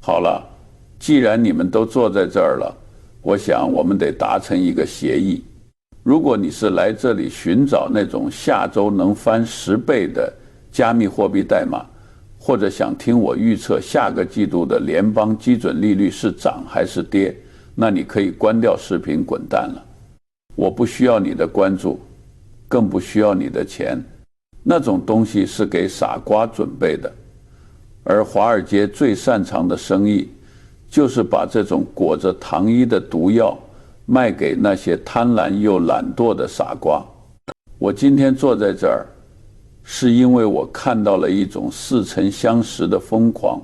好了，既然你们都坐在这儿了，我想我们得达成一个协议。如果你是来这里寻找那种下周能翻10倍的加密货币代码，或者想听我预测下个季度的联邦基准利率是涨还是跌，那你可以关掉视频滚蛋了。我不需要你的关注，更不需要你的钱，那种东西是给傻瓜准备的。而华尔街最擅长的生意，就是把这种裹着糖衣的毒药卖给那些贪婪又懒惰的傻瓜。我今天坐在这儿，是因为我看到了一种似曾相识的疯狂。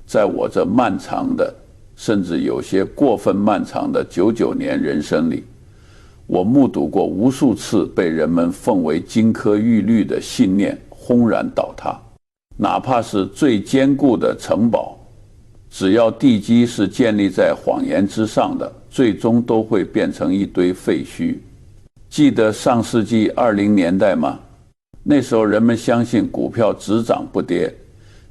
在我这漫长的，甚至有些过分漫长的99年人生里，我目睹过无数次被人们奉为金科玉律的信念轰然倒塌。哪怕是最坚固的城堡，只要地基是建立在谎言之上的，最终都会变成一堆废墟。记得上世纪20年代吗？那时候人们相信股票只涨不跌，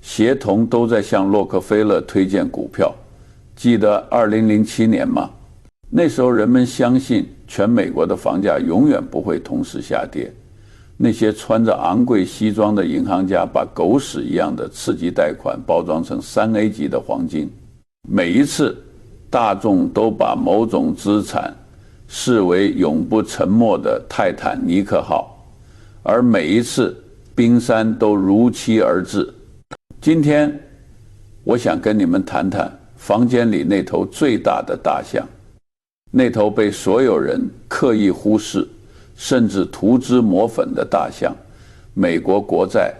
协同都在向洛克菲勒推荐股票。记得2007年吗？那时候人们相信全美国的房价永远不会同时下跌。那些穿着昂贵西装的银行家把狗屎一样的次级贷款包装成3A 级的黄金。每一次大众都把某种资产视为永不沉没的泰坦尼克号，而每一次冰山都如期而至。今天我想跟你们谈谈房间里那头最大的大象，那头被所有人刻意忽视甚至涂脂抹粉的大象——美国国债。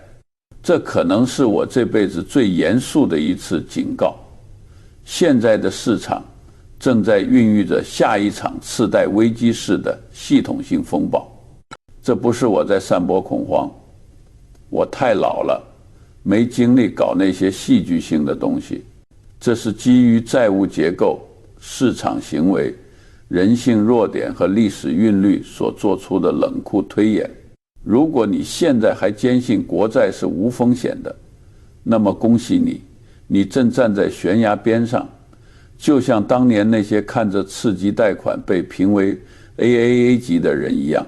这可能是我这辈子最严肃的一次警告。现在的市场正在孕育着下一场次贷危机式的系统性风暴。这不是我在散播恐慌，我太老了，没精力搞那些戏剧性的东西。这是基于债务结构、市场行为、人性弱点和历史韵律所做出的冷酷推演。如果你现在还坚信国债是无风险的，那么恭喜你，你正站在悬崖边上，就像当年那些看着次级贷款被评为 AAA 级的人一样。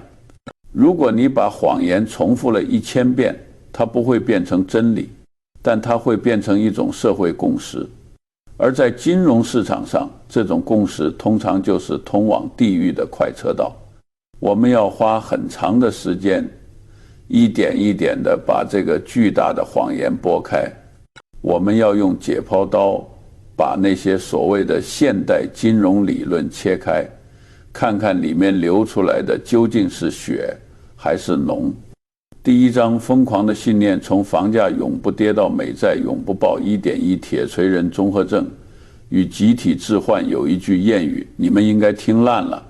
如果你把谎言重复了1000遍，它不会变成真理，但它会变成一种社会共识。而在金融市场上，这种共识通常就是通往地狱的快车道。我们要花很长的时间，一点一点地把这个巨大的谎言剥开。我们要用解剖刀把那些所谓的现代金融理论切开，看看里面流出来的究竟是血还是脓。第一章疯狂的信念，从房价永不跌到美债永不爆 1.1 铁锤人综合症与集体置换有一句谚语，你们应该听烂了。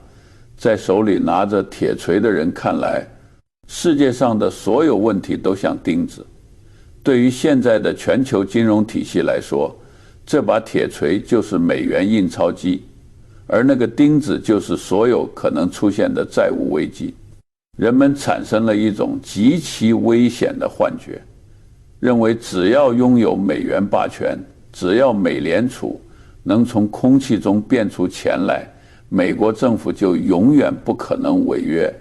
在手里拿着铁锤的人看来，世界上的所有问题都像钉子。对于现在的全球金融体系来说，这把铁锤就是美元印钞机，而那个钉子就是所有可能出现的债务危机。人们产生了一种极其危险的幻觉，认为只要拥有美元霸权，只要美联储能从空气中变出钱来，美国政府就永远不可能违约，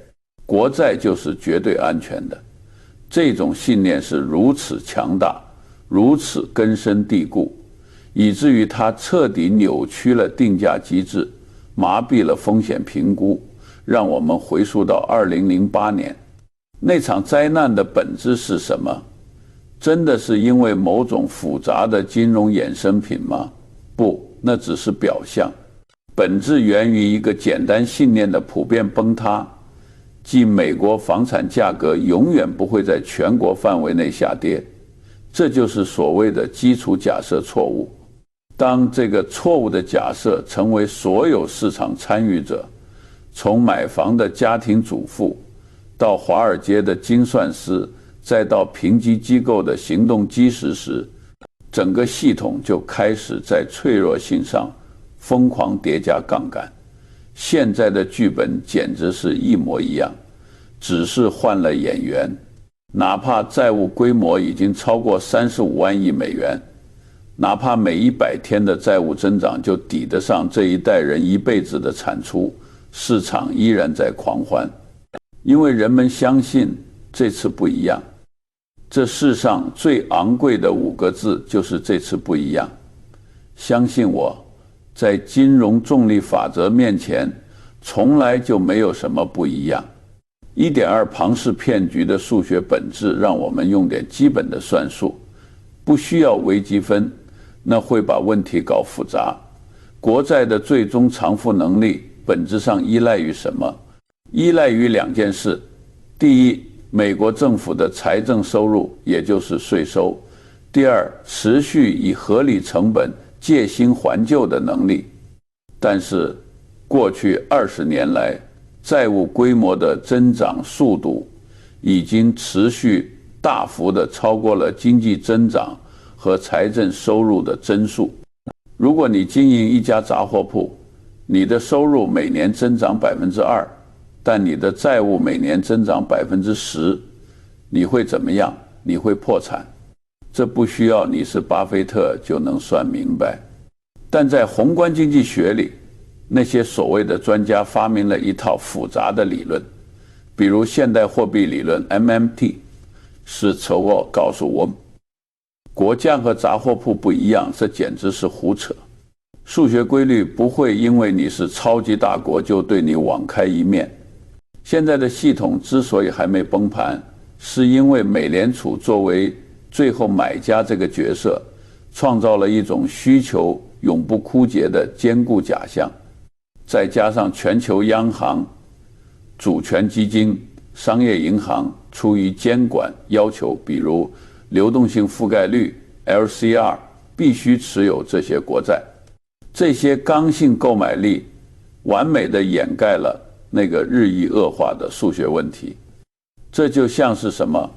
国债就是绝对安全的。这种信念是如此强大，如此根深蒂固，以至于它彻底扭曲了定价机制，麻痹了风险评估。让我们回溯到2008年，那场灾难的本质是什么？真的是因为某种复杂的金融衍生品吗？不，那只是表象。本质源于一个简单信念的普遍崩塌，即美国房产价格永远不会在全国范围内下跌。这就是所谓的基础假设错误。当这个错误的假设成为所有市场参与者，从买房的家庭主妇，到华尔街的精算师，再到评级机构的行动基石时，整个系统就开始在脆弱性上疯狂叠加杠杆。现在的剧本简直是一模一样，只是换了演员。哪怕债务规模已经超过35万亿美元，哪怕每100天的债务增长就抵得上这一代人一辈子的产出，市场依然在狂欢，因为人们相信这次不一样。这世上最昂贵的5个字就是这次不一样。相信我，在金融重力法则面前，从来就没有什么不一样。1.2庞氏骗局的数学本质让我们用点基本的算术，不需要微积分，那会把问题搞复杂。国债的最终偿付能力本质上依赖于什么？依赖于2件事。第一，美国政府的财政收入，也就是税收；第二，持续以合理成本借新还旧的能力。但是过去20年来，债务规模的增长速度已经持续大幅地超过了经济增长和财政收入的增速。如果你经营一家杂货铺，你的收入每年增长2%，但你的债务每年增长10%，你会怎么样？你会破产。这不需要你是巴菲特就能算明白。但在宏观经济学里，那些所谓的专家发明了一套复杂的理论，比如现代货币理论 MMT， 是告诉我们，国家和杂货铺不一样，这简直是胡扯。数学规律不会因为你是超级大国就对你网开一面。现在的系统之所以还没崩盘，是因为美联储作为最后买家这个角色，创造了一种需求永不枯竭的坚固假象，再加上全球央行、主权基金、商业银行出于监管要求，比如流动性覆盖率 LCR 必须持有这些国债，这些刚性购买力完美地掩盖了那个日益恶化的数学问题。这就像是什么？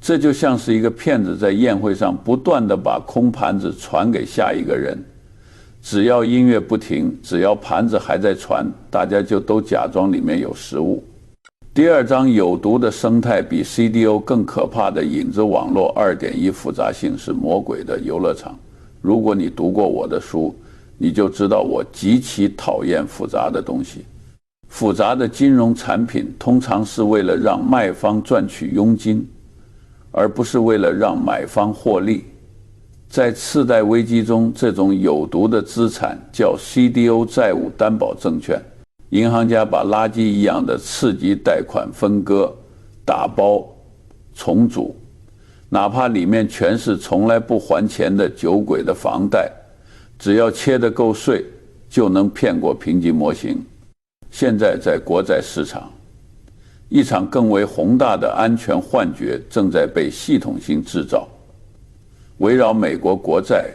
这就像是一个骗子在宴会上不断地把空盘子传给下一个人，只要音乐不停，只要盘子还在传，大家就都假装里面有食物。第2章有毒的生态比 CDO 更可怕的影子网络 2.1 复杂性是魔鬼的游乐场。如果你读过我的书，你就知道我极其讨厌复杂的东西。复杂的金融产品通常是为了让卖方赚取佣金，而不是为了让买方获利。在次贷危机中，这种有毒的资产叫 CDO 债务担保证券，银行家把垃圾一样的次级贷款分割、打包、重组，哪怕里面全是从来不还钱的酒鬼的房贷，只要切得够碎，就能骗过评级模型。现在在国债市场，一场更为宏大的安全幻觉正在被系统性制造，围绕美国国债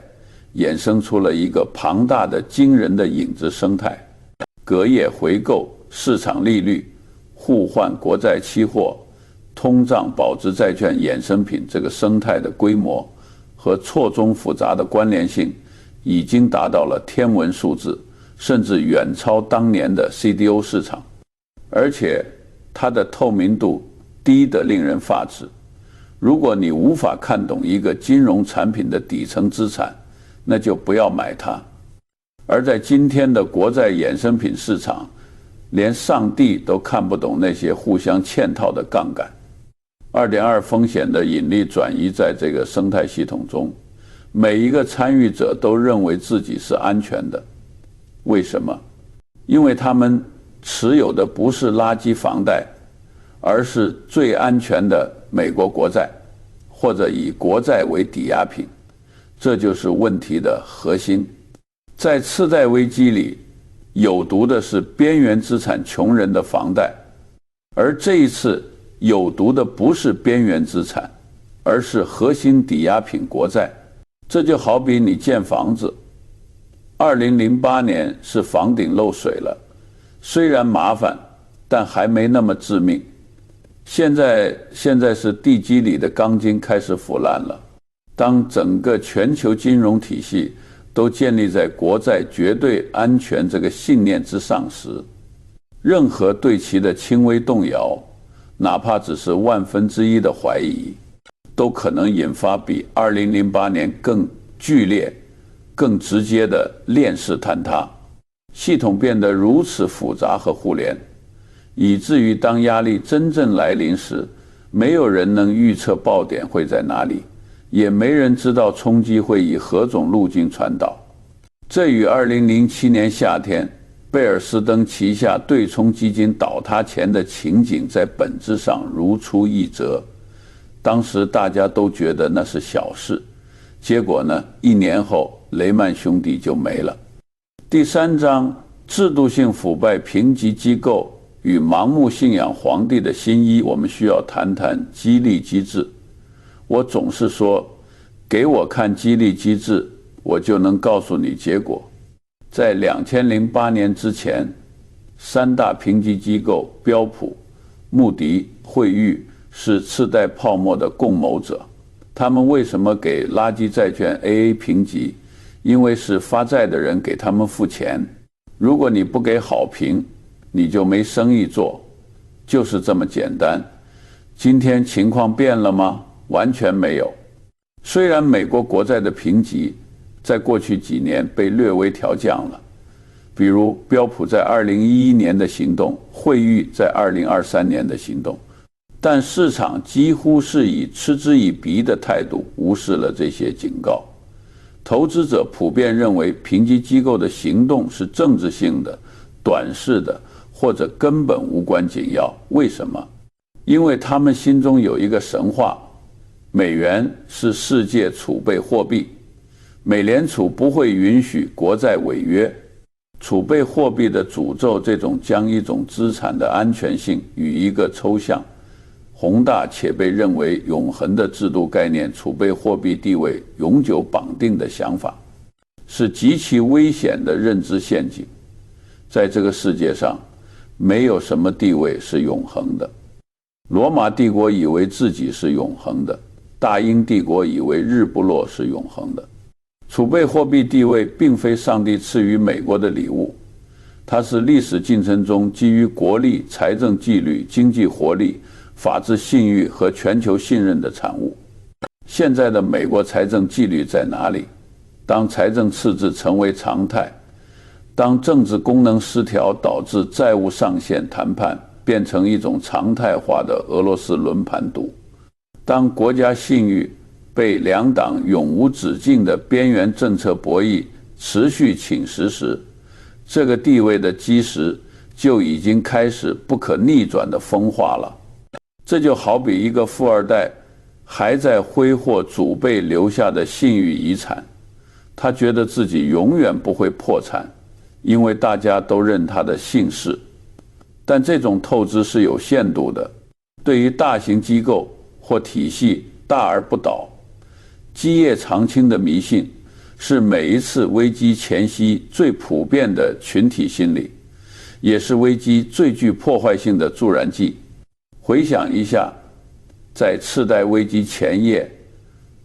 衍生出了一个庞大的惊人的影子生态。隔夜回购、市场利率、互换国债期货、通胀保值债券衍生品，这个生态的规模和错综复杂的关联性已经达到了天文数字，甚至远超当年的 CDO 市场，而且它的透明度低得令人发指。如果你无法看懂一个金融产品的底层资产，那就不要买它。而在今天的国债衍生品市场，连上帝都看不懂那些互相嵌套的杠杆。2.2 风险的引力转移在这个生态系统中，每一个参与者都认为自己是安全的。为什么？因为他们持有的不是垃圾房贷，而是最安全的美国国债，或者以国债为抵押品。这就是问题的核心。在次贷危机里，有毒的是边缘资产穷人的房贷，而这一次有毒的不是边缘资产，而是核心抵押品国债。这就好比你建房子，2008年是房顶漏水了，虽然麻烦，但还没那么致命。现在是地基里的钢筋开始腐烂了。当整个全球金融体系都建立在国债绝对安全这个信念之上时，任何对其的轻微动摇，哪怕只是1/1000的怀疑，都可能引发比2008年更剧烈更直接的链式坍塌，系统变得如此复杂和互联，以至于当压力真正来临时，没有人能预测爆点会在哪里，也没人知道冲击会以何种路径传导。这与2007年夏天贝尔斯登旗下对冲基金倒塌前的情景在本质上如出一辙。当时大家都觉得那是小事，结果呢，1年后雷曼兄弟就没了。第3章，制度性腐败评级机构与盲目信仰皇帝的新衣，我们需要谈谈激励机制。我总是说，给我看激励机制，我就能告诉你结果。在2008年之前，3大评级机构标普、穆迪、惠誉是次贷泡沫的共谋者。他们为什么给垃圾债券 AA 评级？因为是发债的人给他们付钱。如果你不给好评，你就没生意做，就是这么简单。今天情况变了吗？完全没有。虽然美国国债的评级在过去几年被略微调降了，比如标普在2011年的行动，惠誉在2023年的行动，但市场几乎是以嗤之以鼻的态度无视了这些警告。投资者普遍认为评级机构的行动是政治性的、短视的，或者根本无关紧要。为什么？因为他们心中有一个神话，美元是世界储备货币，美联储不会允许国债违约。储备货币的诅咒，这种将一种资产的安全性与一个抽象、宏大且被认为永恒的制度概念储备货币地位永久绑定的想法，是极其危险的认知陷阱。在这个世界上，没有什么地位是永恒的。罗马帝国以为自己是永恒的，大英帝国以为日不落是永恒的。储备货币地位并非上帝赐予美国的礼物，它是历史进程中基于国力、财政纪律、经济活力、法治信誉和全球信任的产物。现在的美国财政纪律在哪里？当财政赤字成为常态，当政治功能失调导致债务上限谈判变成一种常态化的俄罗斯轮盘赌，当国家信誉被两党永无止境的边缘政策博弈持续侵蚀时，这个地位的基石就已经开始不可逆转的风化了。这就好比一个富二代还在挥霍祖辈留下的信誉遗产，他觉得自己永远不会破产，因为大家都认他的姓氏。但这种透支是有限度的，对于大型机构或体系大而不倒。基业长青的迷信是每一次危机前夕最普遍的群体心理，也是危机最具破坏性的助燃剂。回想一下，在次贷危机前夜，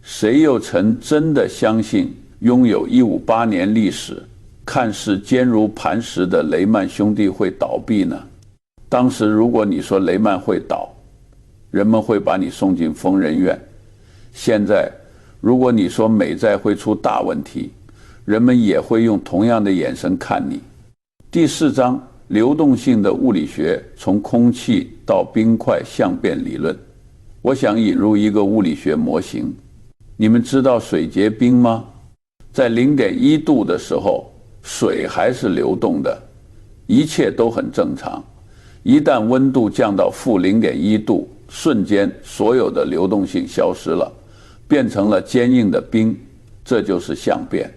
谁又曾真的相信拥有158年历史、看似坚如磐石的雷曼兄弟会倒闭呢？当时如果你说雷曼会倒，人们会把你送进疯人院。现在如果你说美债会出大问题，人们也会用同样的眼神看你。第4章，流动性的物理学，从空气到冰块相变理论。我想引入一个物理学模型。你们知道水结冰吗？在0.1度的时候，水还是流动的，一切都很正常。一旦温度降到-0.1度，瞬间所有的流动性消失了，变成了坚硬的冰，这就是相变。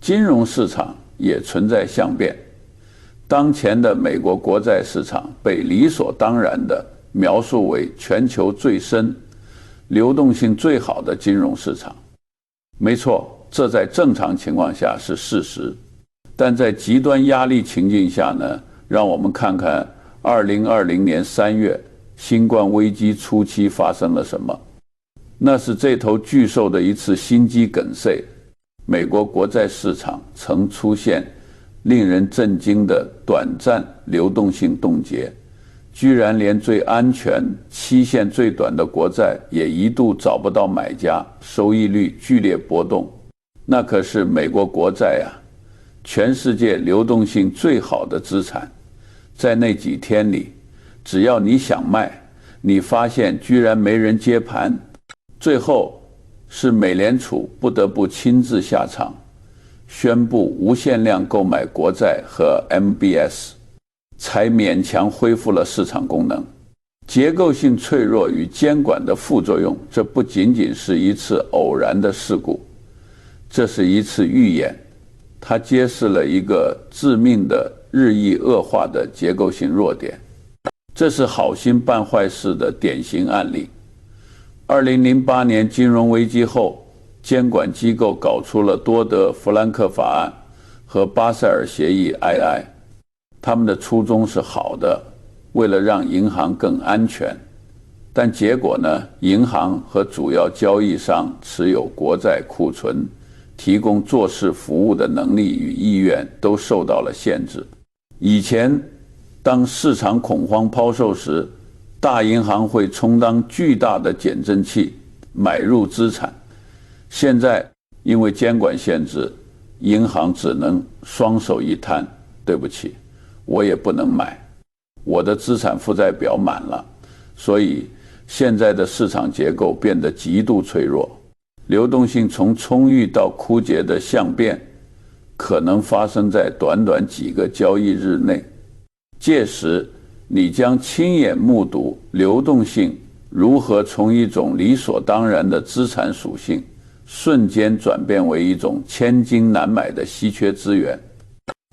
金融市场也存在相变。当前的美国国债市场被理所当然地描述为全球最深、流动性最好的金融市场。没错，这在正常情况下是事实，但在极端压力情境下呢，让我们看看2020年3月新冠危机初期发生了什么。那是这头巨兽的一次心肌梗塞。美国国债市场曾出现令人震惊的短暂流动性冻结，居然连最安全、期限最短的国债也一度找不到买家，收益率剧烈波动。那可是美国国债啊，全世界流动性最好的资产。在那几天里，只要你想卖，你发现居然没人接盘，最后是美联储不得不亲自下场，宣布无限量购买国债和 MBS， 才勉强恢复了市场功能。结构性脆弱与监管的副作用，这不仅仅是一次偶然的事故，这是一次预演，它揭示了一个致命的日益恶化的结构性弱点。这是好心办坏事的典型案例。2008年金融危机后，监管机构搞出了多德弗兰克法案和巴塞尔协议 II， 他们的初衷是好的，为了让银行更安全，但结果呢，银行和主要交易商持有国债库存，提供做事服务的能力与意愿都受到了限制。以前当市场恐慌抛售时，大银行会充当巨大的减震器，买入资产。现在因为监管限制，银行只能双手一摊，对不起，我也不能买，我的资产负债表满了。所以现在的市场结构变得极度脆弱，流动性从充裕到枯竭的相变可能发生在短短几个交易日内。届时你将亲眼目睹流动性如何从一种理所当然的资产属性瞬间转变为一种千金难买的稀缺资源。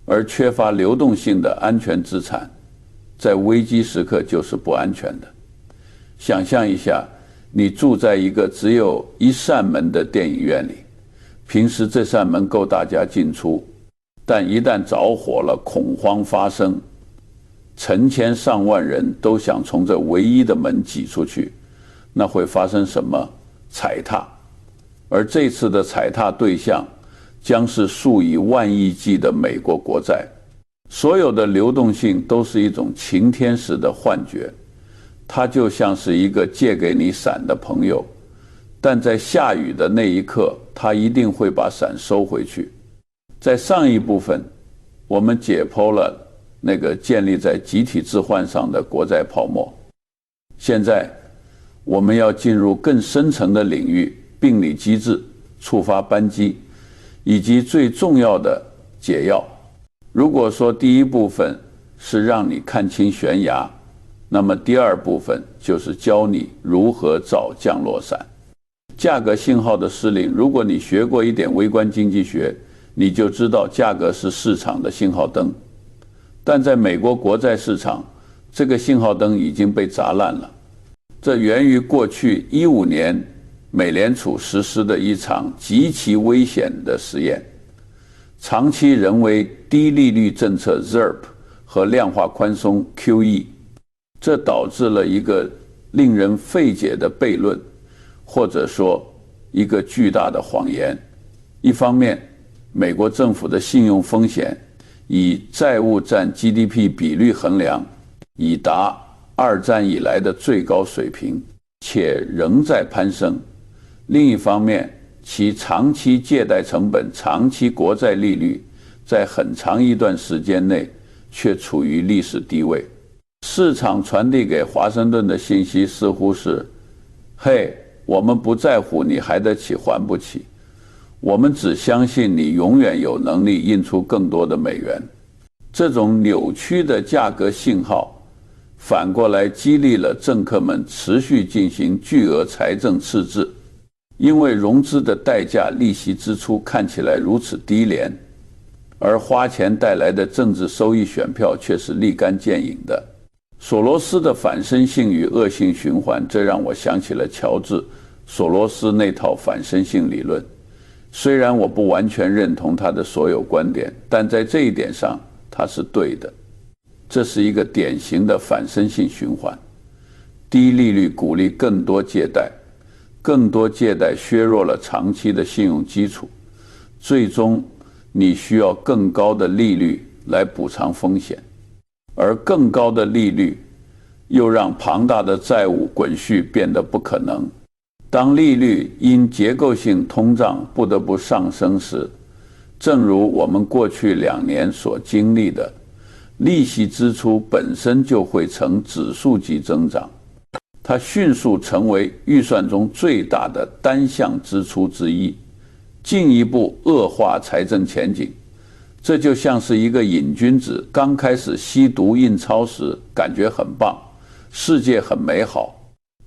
而缺乏流动性的安全资产在危机时刻就是不安全的。想象一下，你住在一个只有一扇门的电影院里，平时这扇门够大家进出，但一旦着火了，恐慌发生，成千上万人都想从这唯一的门挤出去，那会发生什么？踩踏。而这次的踩踏对象将是数以万亿计的美国国债。所有的流动性都是一种晴天时的幻觉，它就像是一个借给你伞的朋友，但在下雨的那一刻，他一定会把伞收回去。在上一部分，我们解剖了那个建立在集体置换上的国债泡沫。现在我们要进入更深层的领域，病理机制、触发扳机，以及最重要的解药。如果说第一部分是让你看清悬崖，那么第二部分就是教你如何找降落伞。价格信号的失灵，如果你学过一点微观经济学，你就知道价格是市场的信号灯。但在美国国债市场，这个信号灯已经被砸烂了。这源于过去15年美联储实施的一场极其危险的实验，长期人为低利率政策 ZERP 和量化宽松 QE， 这导致了一个令人费解的悖论，或者说一个巨大的谎言。一方面，美国政府的信用风险以债务占 GDP 比率衡量，已达二战以来的最高水平，且仍在攀升。另一方面，其长期借贷成本、长期国债利率在很长一段时间内却处于历史低位。市场传递给华盛顿的信息似乎是：嘿，我们不在乎你还得起还不起，我们只相信你永远有能力印出更多的美元。这种扭曲的价格信号反过来激励了政客们持续进行巨额财政赤字。因为融资的代价、利息支出看起来如此低廉，而花钱带来的政治收益选票却是立竿见影的。索罗斯的反身性与恶性循环，这让我想起了乔治·索罗斯那套反身性理论。虽然我不完全认同他的所有观点，但在这一点上他是对的。这是一个典型的反身性循环。低利率鼓励更多借贷，更多借贷削弱了长期的信用基础，最终你需要更高的利率来补偿风险，而更高的利率又让庞大的债务滚续变得不可能。当利率因结构性通胀不得不上升时，正如我们过去2年所经历的，利息支出本身就会呈指数级增长，它迅速成为预算中最大的单项支出之一，进一步恶化财政前景。这就像是一个瘾君子刚开始吸毒印钞时，感觉很棒，世界很美好，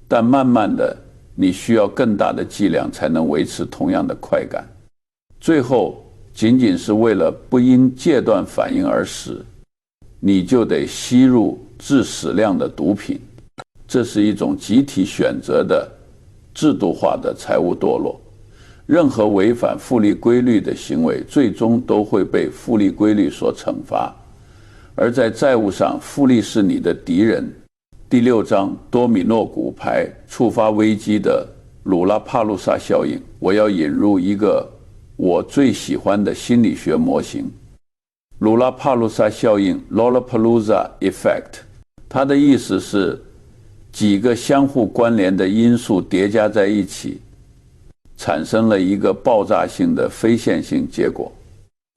但慢慢的，你需要更大的剂量才能维持同样的快感，最后仅仅是为了不因戒断反应而死，你就得吸入致死量的毒品。这是一种集体选择的制度化的财务堕落。任何违反复利规律的行为，最终都会被复利规律所惩罚。而在债务上，复利是你的敌人。第6章多米诺骨牌触发危机的鲁拉帕鲁萨效应，我要引入一个我最喜欢的心理学模型——鲁拉帕鲁萨效应 （Lollapalooza Effect）。它的意思是几个相互关联的因素叠加在一起，产生了一个爆炸性的非线性结果。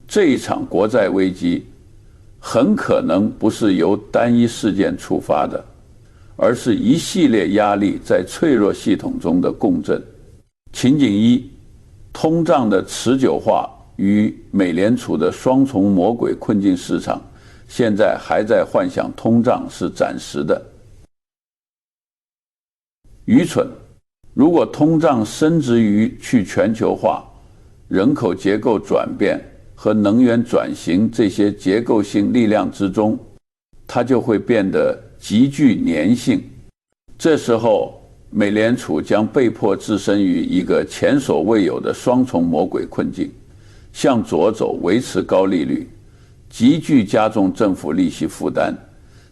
这一场国债危机很可能不是由单一事件触发的，而是一系列压力在脆弱系统中的共振。情景1：通胀的持久化与美联储的双重魔鬼困境市场现在还在幻想通胀是暂时的。愚蠢！如果通胀深植于去全球化、人口结构转变和能源转型这些结构性力量之中，它就会变得极具粘性。这时候，美联储将被迫置身于一个前所未有的双重魔鬼困境：向左走，维持高利率，急剧加重政府利息负担，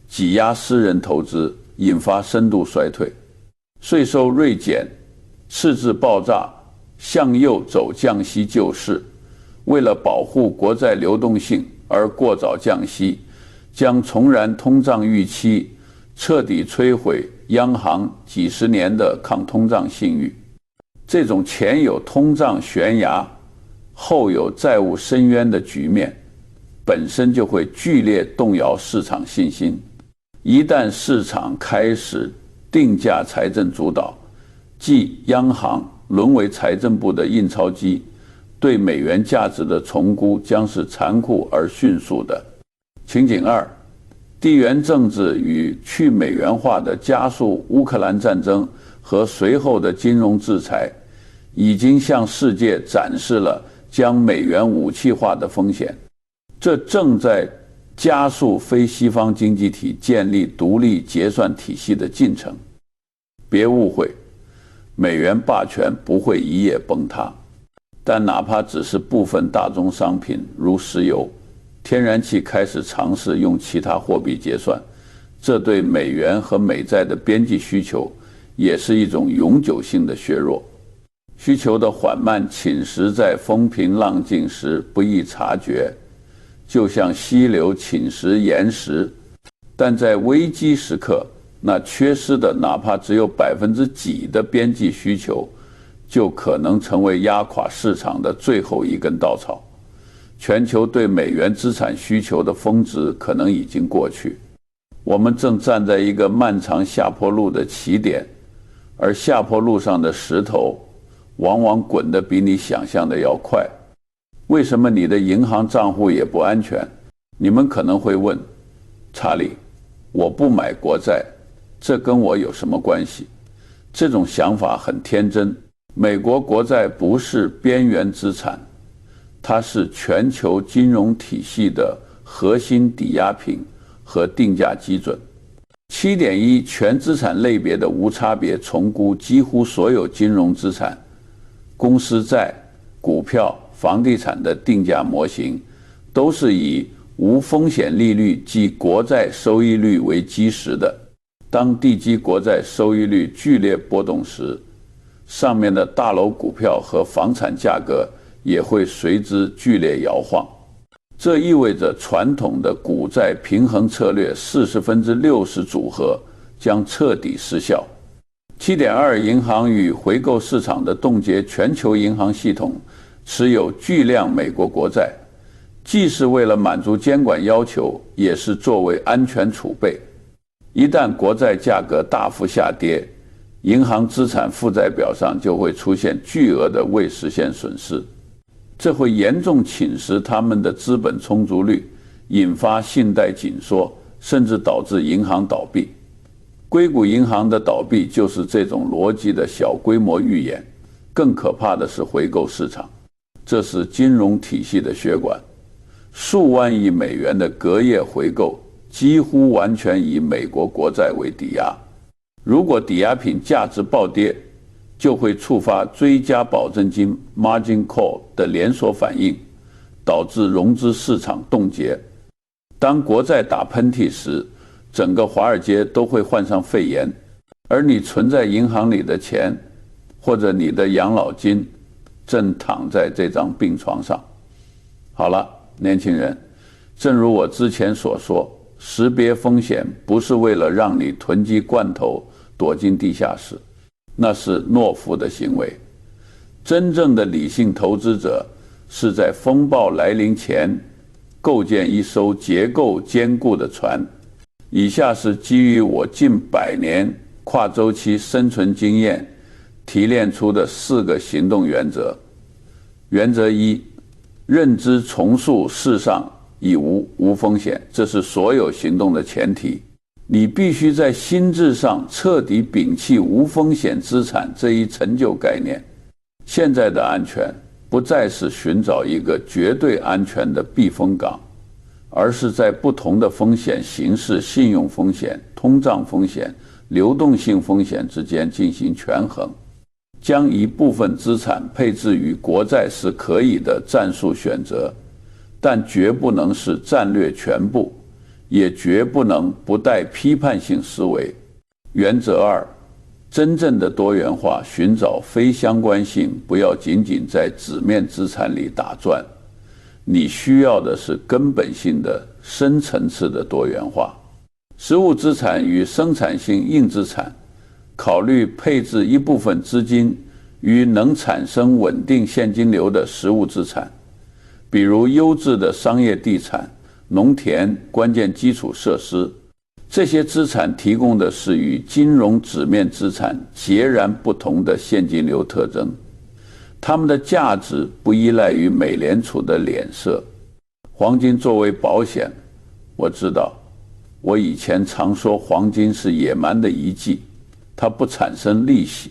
挤压私人投资，引发深度衰退；税收锐减，赤字爆炸，向右走降息救市。为了保护国债流动性而过早降息，将重燃通胀预期，彻底摧毁央行几十年的抗通胀信誉。这种前有通胀悬崖，后有债务深渊的局面，本身就会剧烈动摇市场信心。一旦市场开始定价财政主导，即央行沦为财政部的印钞机，对美元价值的重估将是残酷而迅速的。情景2：地缘政治与去美元化的加速乌克兰战争和随后的金融制裁，已经向世界展示了将美元武器化的风险。这正在加速非西方经济体建立独立结算体系的进程。别误会，美元霸权不会一夜崩塌，但哪怕只是部分大宗商品如石油、天然气开始尝试用其他货币结算，这对美元和美债的边际需求也是一种永久性的削弱。需求的缓慢侵蚀在风平浪静时不易察觉，就像溪流侵蚀岩石，但在危机时刻，那缺失的哪怕只有几% 的边际需求，就可能成为压垮市场的最后一根稻草。全球对美元资产需求的峰值可能已经过去，我们正站在一个漫长下坡路的起点，而下坡路上的石头往往滚得比你想象的要快。为什么你的银行账户也不安全？你们可能会问，查理，我不买国债，这跟我有什么关系？这种想法很天真。美国国债不是边缘资产，它是全球金融体系的核心抵押品和定价基准。7.1 全资产类别的无差别重估几乎所有金融资产、公司债、股票、房地产的定价模型，都是以无风险利率即国债收益率为基石的。当地基国债收益率剧烈波动时，上面的大楼股票和房产价格也会随之剧烈摇晃。这意味着传统的股债平衡策略40%/60%组合将彻底失效。7.2 银行与回购市场的冻结全球银行系统持有巨量美国国债，既是为了满足监管要求，也是作为安全储备。一旦国债价格大幅下跌，银行资产负债表上就会出现巨额的未实现损失，这会严重侵蚀他们的资本充足率，引发信贷紧缩，甚至导致银行倒闭。硅谷银行的倒闭就是这种逻辑的小规模预演。更可怕的是回购市场，这是金融体系的血管，数万亿美元的隔夜回购几乎完全以美国国债为抵押。如果抵押品价值暴跌，就会触发追加保证金 margin call 的连锁反应，导致融资市场冻结。当国债打喷嚏时，整个华尔街都会患上肺炎，而你存在银行里的钱或者你的养老金正躺在这张病床上。好了，年轻人，正如我之前所说，识别风险不是为了让你囤积罐头躲进地下室，那是懦夫的行为。真正的理性投资者是在风暴来临前构建一艘结构坚固的船。以下是基于我近100年跨周期生存经验提炼出的4个行动原则。原则1，认知重塑世上已无风险，这是所有行动的前提。你必须在心智上彻底摒弃无风险资产这一陈旧概念。现在的安全不再是寻找一个绝对安全的避风港，而是在不同的风险形式，信用风险、通胀风险、流动性风险之间进行权衡。将一部分资产配置于国债是可以的战术选择，但绝不能是战略全部，也绝不能不带批判性思维。原则2，真正的多元化寻找非相关性，不要仅仅在纸面资产里打转，你需要的是根本性的深层次的多元化。实物资产与生产性硬资产，考虑配置一部分资金于能产生稳定现金流的实物资产，比如优质的商业地产、农田、关键基础设施。这些资产提供的是与金融纸面资产截然不同的现金流特征，它们的价值不依赖于美联储的脸色。黄金作为保险，我知道，我以前常说黄金是野蛮的遗迹，它不产生利息。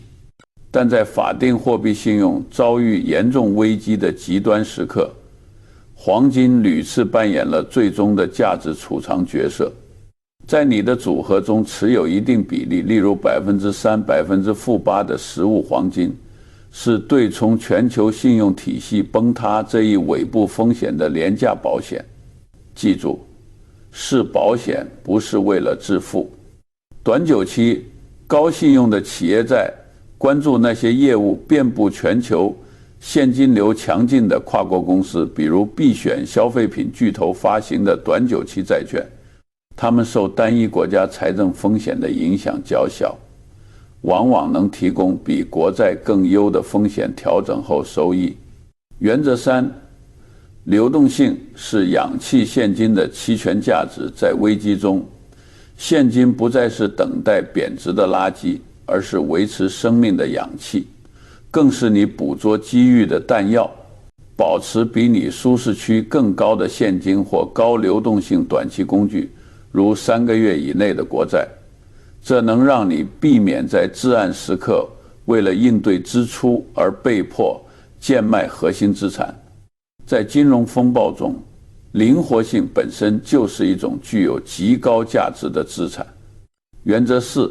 但在法定货币信用遭遇严重危机的极端时刻，黄金屡次扮演了最终的价值储藏角色。在你的组合中持有一定比例，例如3%、-8%的实物黄金，是对冲全球信用体系崩塌这一尾部风险的廉价保险。记住，是保险，不是为了致富。短久期高信用的企业债，关注那些业务遍布全球、现金流强劲的跨国公司，比如必选消费品巨头发行的短久期债券，他们受单一国家财政风险的影响较小，往往能提供比国债更优的风险调整后收益。原则3，流动性是氧气现金的期权价值。在危机中，现金不再是等待贬值的垃圾，而是维持生命的氧气，更是你捕捉机遇的弹药。保持比你舒适区更高的现金或高流动性短期工具，如3个月以内的国债，这能让你避免在至暗时刻为了应对支出而被迫贱卖核心资产。在金融风暴中，灵活性本身就是一种具有极高价值的资产。原则4，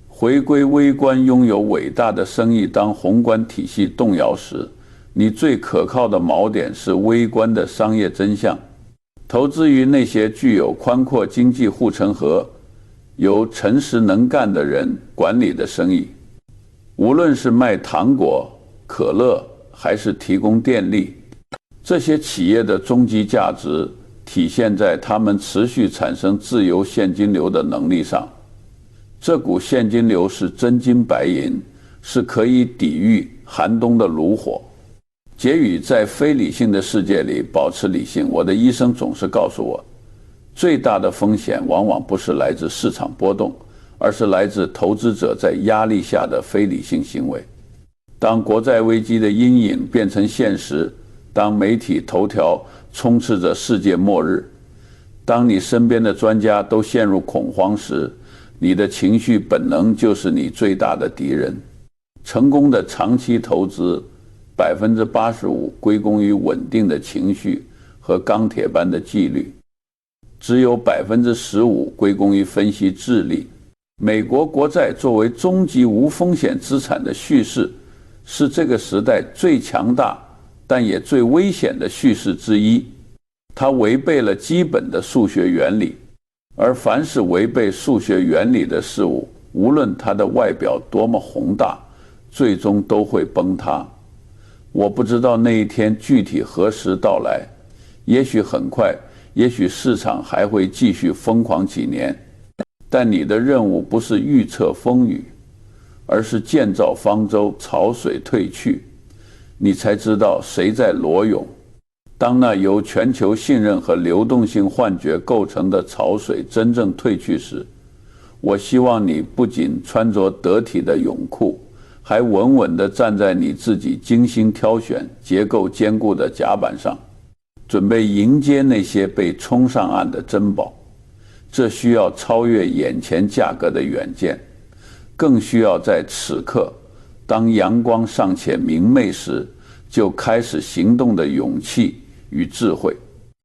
回归微观拥有伟大的生意。当宏观体系动摇时，你最可靠的锚点是微观的商业真相。投资于那些具有宽阔经济护城河、由诚实能干的人管理的生意，无论是卖糖果、可乐还是提供电力，这些企业的终极价值体现在他们持续产生自由现金流的能力上。这股现金流是真金白银，是可以抵御寒冬的炉火。结语：在非理性的世界里保持理性。我的医生总是告诉我，最大的风险往往不是来自市场波动，而是来自投资者在压力下的非理性行为。当国债危机的阴影变成现实，当媒体头条充斥着世界末日，当你身边的专家都陷入恐慌时，你的情绪本能就是你最大的敌人。成功的长期投资85%归功于稳定的情绪和钢铁般的纪律，只有15%归功于分析智力。美国国债作为终极无风险资产的叙事，是这个时代最强大但也最危险的叙事之一。它违背了基本的数学原理，而凡是违背数学原理的事物，无论它的外表多么宏大，最终都会崩塌。我不知道那一天具体何时到来，也许很快，也许市场还会继续疯狂几年。但你的任务不是预测风雨，而是建造方舟，潮水退去，你才知道谁在裸泳。当那由全球信任和流动性幻觉构成的潮水真正退去时，我希望你不仅穿着得体的泳裤，还稳稳地站在你自己精心挑选、结构坚固的甲板上，准备迎接那些被冲上岸的珍宝。这需要超越眼前价格的远见，更需要在此刻，当阳光尚且明媚时，就开始行动的勇气与智慧。